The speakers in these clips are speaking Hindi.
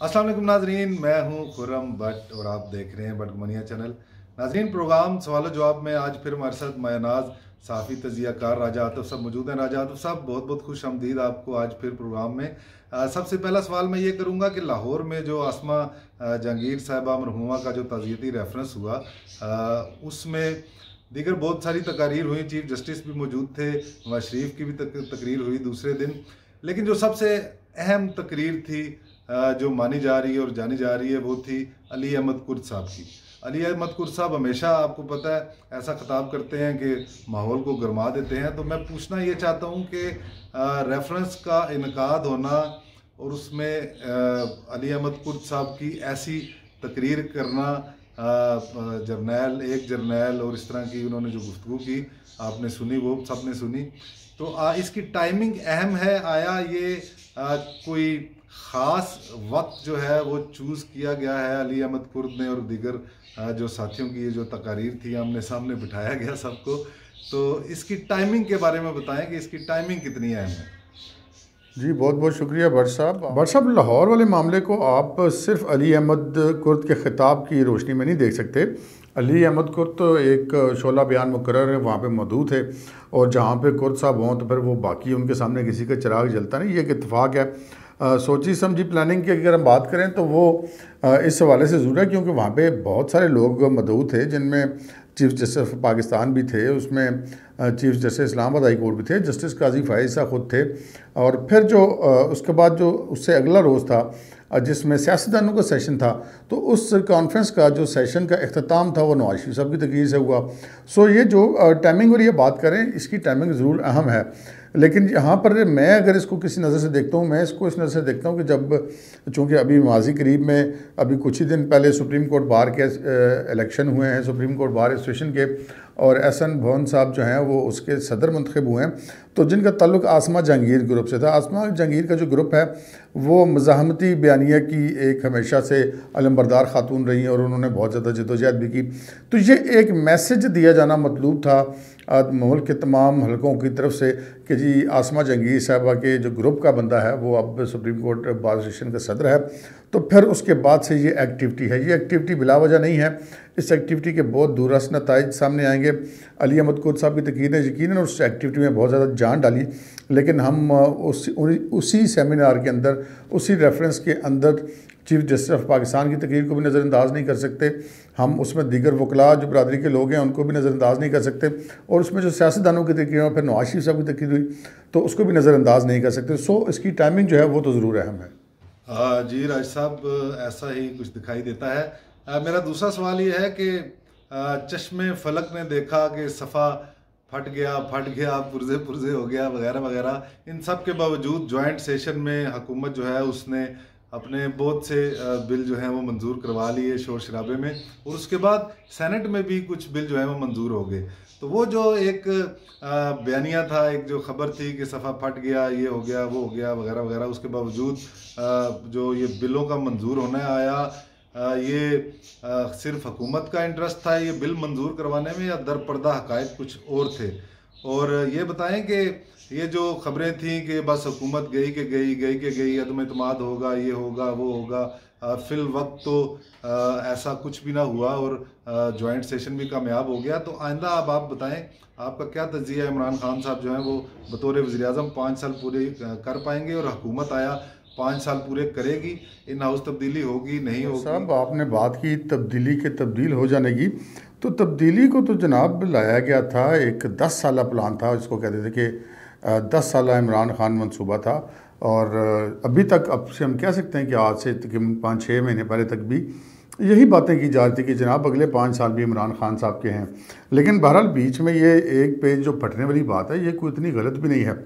अस्सलाम वालेकुम नाजरीन, मैं हूं खुर्रम भट्ट और आप देख रहे हैं भट्टमनिया चैनल। नाजरीन, प्रोग्राम सवाल जवाब में आज फिर हमारे साथ मायनाज साफ़ी तजियाकार राजा आतिफ साहब मौजूद हैं। राजा आतिफ साहब, बहुत बहुत खुश आमदीद आपको आज फिर प्रोग्राम में। सबसे पहला सवाल मैं ये करूँगा कि लाहौर में जो आसमा जहांगीर साहिबा मरहूमा का जो ताज़ियती रेफरेंस हुआ, उसमें दीगर बहुत सारी तकारीर हुई, चीफ जस्टिस भी मौजूद थे, नवाज शरीफ की भी तकरीर हुई दूसरे दिन। लेकिन जो सबसे अहम तकरीर थी जो मानी जा रही है और जानी जा रही है, वो थी अली अहमद कुर्द साहब की। अली अहमद कुर्द साहब हमेशा, आपको पता है, ऐसा खिताब करते हैं कि माहौल को गरमा देते हैं। तो मैं पूछना ये चाहता हूँ कि रेफरेंस का इनकाद होना और उसमें अली अहमद कुर्द साहब की ऐसी तकरीर करना, एक जर्नैल और इस तरह की उन्होंने जो गुफ्तगू की आपने सुनी, वो सबने सुनी। तो इसकी टाइमिंग अहम है। आया ये कोई ख़ास वक्त जो है वो चूज़ किया गया है अली अहमद कुर्द ने और दीगर जो साथियों की ये जो तकारीर थी, आमने सामने बिठाया गया सबको। तो इसकी टाइमिंग के बारे में बताएं कि इसकी टाइमिंग कितनी अहम है। जी, बहुत बहुत शुक्रिया भट्ट साहब। भट्ट साहब, लाहौर वाले मामले को आप सिर्फ अली अहमद कुर्द के ख़िताब की रोशनी में नहीं देख सकते। अली अहमद कुर्द तो एक शोला बयान मुकर्रर है, वहाँ पे मौजूद थे, और जहाँ पे कुर्द साहब हों तो फिर वो बाकी उनके सामने किसी का चिराग जलता नहीं, ये एक इत्तेफाक है। सोची समझी प्लानिंग की अगर हम बात करें तो वो इस हवाले से ज़रूर है क्योंकि वहाँ पे बहुत सारे लोग मौजूद थे, जिनमें चीफ जस्टिस पाकिस्तान भी थे, उसमें chief justice Islamabad high court भी थे, जस्टिस काजी फाइज साहब खुद थे, और फिर जो उसके बाद जो उससे अगला रोज़ था जिसमें सियासतदानों का सेशन था, तो उस कॉन्फ्रेंस का जो सेशन का अख्ताम था वो नवाज शरीफ साहब की तकरीर से हुआ। सो ये जो टाइमिंग और ये बात करें, इसकी टाइमिंग ज़रूर अहम है। लेकिन यहाँ पर मैं अगर इसको किसी नज़र से देखता हूँ, मैं इसको इस नज़र से देखता हूँ कि जब चूँकि अभी माजी करीब में अभी कुछ ही दिन पहले सुप्रीम कोर्ट बार के इलेक्शन हुए हैं, सुप्रीम कोर्ट बार एसोसिएशन के, और एहसन भवन साहब जो हैं वो उसके सदर मंतखब हुए हैं, तो जिनका ताल्लुक आसमा जहांगीर ग्रुप से था। आसमा जहांगीर का जो ग्रुप है वो मज़ाहमती बयानिया की एक हमेशा से अलमबरदार खातून रही हैं और उन्होंने बहुत ज़्यादा जदोजहद भी की। तो ये एक मैसेज दिया जाना मतलूब था मुल्क के तमाम हलकों की तरफ से कि जी आसमा जहांगीर साहबा के जो ग्रुप का बंदा है वो अब सुप्रीम कोर्ट बार एसोसिएशन का सदर है। तो फिर उसके बाद से ये एक्टिविटी है, ये एक्टिविटी बिला वजह नहीं है। इस एक्टिविटी के बहुत दूररस नताइज सामने आएंगे। अली अहमद कुर्द साहब की तकरीर ने यकीनन उस एक्टिविटी में बहुत ज़्यादा जान डाली, लेकिन हम उसी सेमिनार के अंदर, उसी रेफरेंस के अंदर चीफ जस्टिस ऑफ पाकिस्तान की तकरीर को भी नज़रअंदाज नहीं कर सकते। हम उसमें दीगर वकला जो बरदरी के लोग हैं उनको भी नज़रअंदाज नहीं कर सकते, और उसमें जो सियासतदानों की तकरीर और फिर नवाज शरीफ साहब की तकरीर हुई तो उसको भी नज़रअंदाज नहीं कर सकते। सो इसकी टाइमिंग जो है वो तो ज़रूर अहम है। जी राज साहब, ऐसा ही कुछ दिखाई देता है। मेरा दूसरा सवाल ये है कि चश्मे फलक ने देखा कि सफ़ा फट गया, पुरजे पुरजे हो गया, वगैरह वगैरह। इन सब के बावजूद जॉइंट सेशन में हुकूमत जो है उसने अपने बहुत से बिल जो हैं वो मंजूर करवा लिए शोर शराबे में, और उसके बाद सेनेट में भी कुछ बिल जो है वो मंजूर हो गए। तो वो जो एक बयानिया था, एक जो खबर थी कि सफ़ा फट गया, ये हो गया, वो हो गया, वगैरह वगैरह, उसके बावजूद जो ये बिलों का मंजूर होने आया, ये सिर्फ हुकूमत का इंटरेस्ट था ये बिल मंजूर करवाने में, या दरपर्दा हकायक कुछ और थे? और ये बताएं कि ये जो खबरें थी कि बस हुकूमत गई, अदम एतमाद होगा, ये होगा, वो होगा, फिल वक्त तो ऐसा कुछ भी ना हुआ और जॉइंट सेशन भी कामयाब हो गया। तो आइंदा अब आप बताएं, आपका क्या तज्जिया है? इमरान खान साहब जो हैं वो बतौर वज़ीर-ए-आज़म 5 साल पूरे कर पाएंगे, और हुकूमत आया 5 साल पूरे करेगी? इन हाउस तब्दीली होगी, नहीं होगी? साहब, आपने बात की तब्दीली के तब्दील हो जाने की, तो तब्दीली को तो जनाब लाया गया था, एक 10 साला प्लान था, जिसको कहते थे कि 10 साला इमरान खान मंसूबा था। और अभी तक, अब से हम कह सकते हैं कि आज से तकरीबन 5-6 महीने पहले तक भी यही बातें की जा रही थी कि जनाब अगले 5 साल भी इमरान खान साहब के हैं। लेकिन बहरहाल बीच में ये एक पेज जो फटने वाली बात है, ये कोई इतनी गलत भी नहीं है।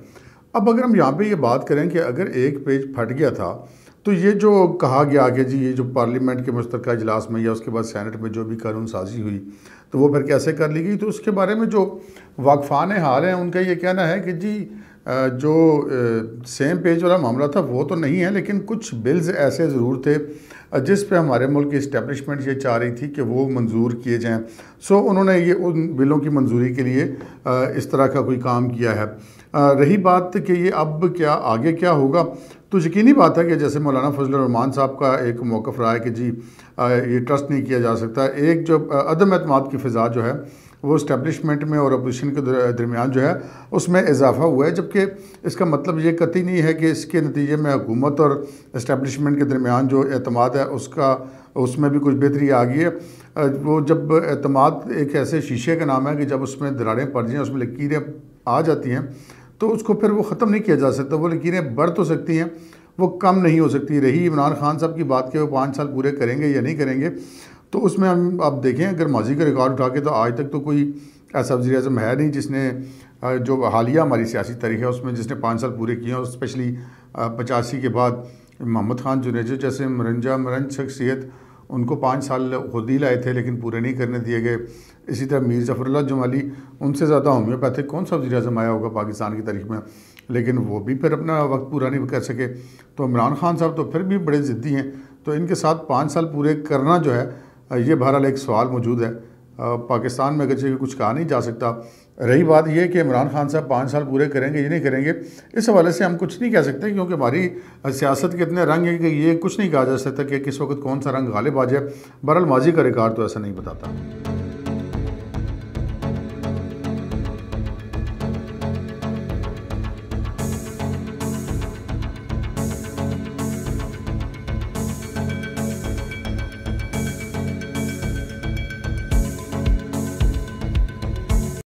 अब अगर हम यहाँ पे ये बात करें कि अगर एक पेज फट गया था, तो ये जो कहा गया कि जी ये जो पार्लियामेंट के मुश्तरका इजलास में या उसके बाद सेनेट में जो भी कानून साजी हुई तो वो फिर कैसे कर ली गई, तो उसके बारे में जो वाकफान हाल हैं उनका ये कहना है कि जी जो सेम पेज वाला मामला था वो तो नहीं है, लेकिन कुछ बिल्स ऐसे ज़रूर थे जिस पे हमारे मुल्क की इस्टेब्लिशमेंट ये चाह रही थी कि वो मंजूर किए जाएं। सो उन्होंने ये उन बिलों की मंजूरी के लिए इस तरह का कोई काम किया है। रही बात कि ये अब क्या आगे क्या होगा, तो यकीनी बात है कि जैसे मौलाना फजलुर रहमान साहब का एक मौक़िफ़ रहा है कि जी ये ट्रस्ट नहीं किया जा सकता, एक जो अदम एतमाद की फ़िज़ा जो है वो इस्टेब्लिशमेंट में और अपोजिशन के दरमियान जो है उसमें इजाफा हुआ है, जबकि इसका मतलब ये कतई नहीं है कि इसके नतीजे में हुकूमत और इस्टेब्लिशमेंट के दरमियान जो एतमाद है उसमें भी कुछ बेहतरी आ गई है। वो जब एतमाद एक ऐसे शीशे का नाम है कि जब उसमें दरारें पड़ जाएँ, उसमें लकीरें आ जाती हैं, तो उसको फिर वो ख़त्म नहीं किया जा सकता। वो लकीरें बढ़ तो सकती हैं, वो कम नहीं हो सकती। रही इमरान खान साहब की बात कि वो 5 साल पूरे करेंगे या नहीं करेंगे, तो उसमें हम आप देखें अगर माजी का रिकॉर्ड उठा के, तो आज तक तो कोई ऐसा वज़ीर-ए-आज़म है नहीं जिसने जो हालिया हमारी सियासी तारीख़ है उसमें जिसने 5 साल पूरे किए हैं। और स्पेशली 85 के बाद मोहम्मद खान जुनेजो जैसे मरंज शख्सियत, उनको 5 साल खुद ही लाए थे लेकिन पूरे नहीं करने दिए गए। इसी तरह मीर ज़फ़रुल्लाह जमाली, उनसे ज़्यादा होम्योपैथिक कौन सा वज़ीर-ए-आज़म आया होगा पाकिस्तान की तारीख़ में, लेकिन वो भी फिर अपना वक्त पूरा नहीं कर सके। तो इमरान खान साहब तो फिर भी बड़े ज़िद्दी हैं, तो इनके साथ 5 साल पूरे करना जो है ये बहरहाल एक सवाल मौजूद है। पाकिस्तान में अगर कुछ कहा नहीं जा सकता। रही बात यह कि इमरान खान साहब 5 साल पूरे करेंगे या नहीं करेंगे, इस हवाले से हम कुछ नहीं कह सकते, क्योंकि हमारी सियासत के इतने रंग हैं कि ये कुछ नहीं कहा जा सकता कि किस वक्त कौन सा रंग गालिब आ जाए। बहरहाल माजी का रिकॉर्ड तो ऐसा नहीं बताता।